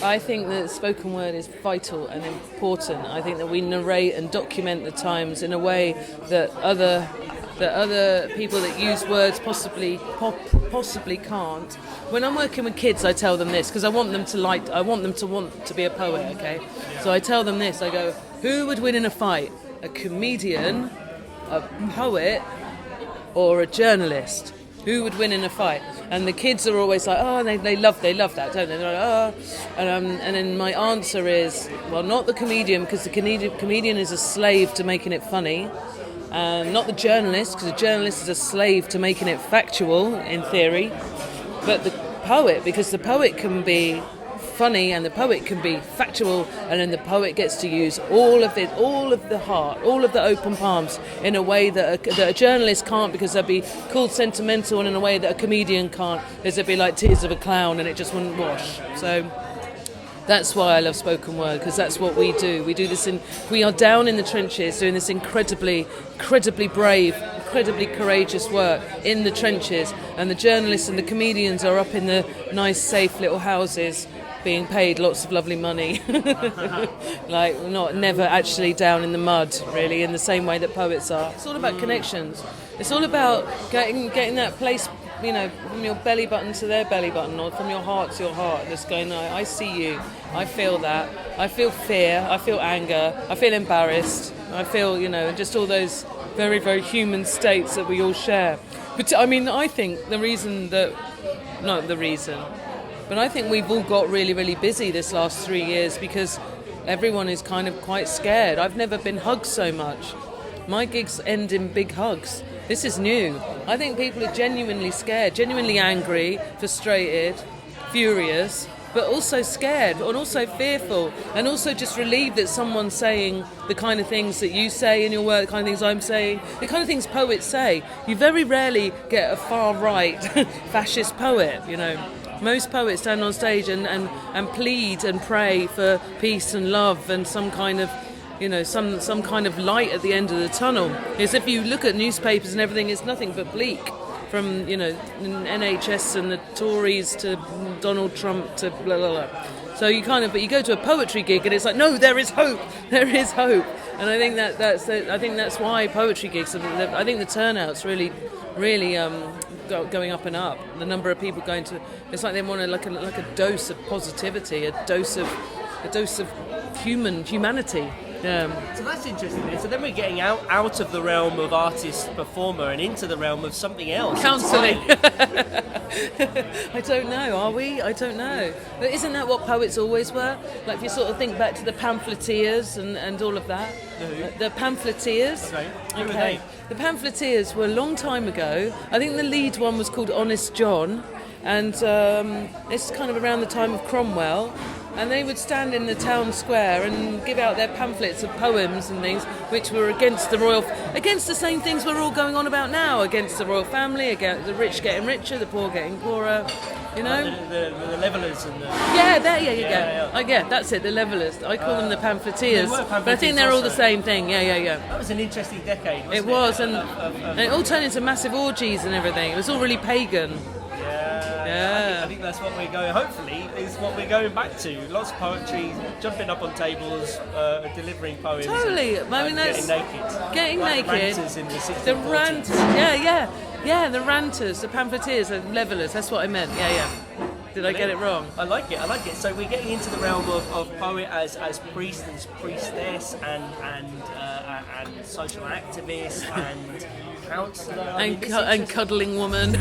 I think that spoken word is vital and important. I think that we narrate and document the times in a way that other people that use words possibly can't. When I'm working with kids, I tell them this because I want them to want to be a poet. Okay, so I tell them this. I go, who would win in a fight? A comedian, a poet, or a journalist? Who would win in a fight? And the kids are always like, oh, they love that, don't they? They're like, oh, and then my answer is, well, not the comedian, because the comedian is a slave to making it funny. Not the journalist, because the journalist is a slave to making it factual, in theory. But the poet, because the poet can be funny and the poet can be factual, and then the poet gets to use all of the heart, all of the open palms in a way that a journalist can't, because they'll be called sentimental, and in a way that a comedian can't, because it'd be like tears of a clown and it just wouldn't wash. So that's why I love spoken word, because that's what we do. We are down in the trenches doing this incredibly brave, incredibly courageous work in the trenches, and the journalists and the comedians are up in the nice, safe little houses being paid lots of lovely money. Like, never actually down in the mud, really, in the same way that poets are. It's all about connections. It's all about getting that place, from your belly button to their belly button, or from your heart to your heart, just going, I see you, I feel that, I feel fear, I feel anger, I feel embarrassed, I feel, just all those very, very human states that we all share. But I think but I think we've all got really, really busy this last 3 years, because everyone is kind of quite scared. I've never been hugged so much. My gigs end in big hugs. This is new. I think people are genuinely scared, genuinely angry, frustrated, furious, but also scared and also fearful, and also just relieved that someone's saying the kind of things that you say in your work, the kind of things I'm saying, the kind of things poets say. You very rarely get a far-right fascist poet, Most poets stand on stage and plead and pray for peace and love and some kind of, some kind of light at the end of the tunnel. Because if you look at newspapers and everything, it's nothing but bleak. From, NHS and the Tories to Donald Trump to blah, blah, blah. So but you go to a poetry gig and it's like, no, there is hope. There is hope. And I think that's why poetry gigs, I think the turnout's really going up and up. The number of people going to, it's like they want a dose of positivity, a dose of humanity. So that's interesting. So then we're getting out of the realm of artist performer and into the realm of something else. Counselling. I don't know. Are we? I don't know. But isn't that what poets always were? Like, if you sort of think back to the pamphleteers and all of that. The pamphleteers. Okay. The pamphleteers were a long time ago. I think the lead one was called Honest John, and it's kind of around the time of Cromwell. And they would stand in the town square and give out their pamphlets of poems and things which were against the same things we're all going on about now, against the royal family, against the rich getting richer, the poor getting poorer, The levellers and the... Yeah, there you go. Yeah, that's it, the levellers. I call them the pamphleteers. But I think they're all the same thing, yeah. That was an interesting decade, wasn't it? It was, and it all turned into massive orgies and everything. It was all really pagan. Yeah. I think that's what we're going. Hopefully, is what we're going back to. Lots of poetry, jumping up on tables, delivering poems. Totally. Getting naked. Getting naked. The ranters in the 60s. The ranters. Yeah. The ranters, the pamphleteers, the levellers. That's what I meant. Yeah. Did I get it wrong? I like it. So we're getting into the realm of poet as priest and priestess and social activist and counsellor. And cuddling woman.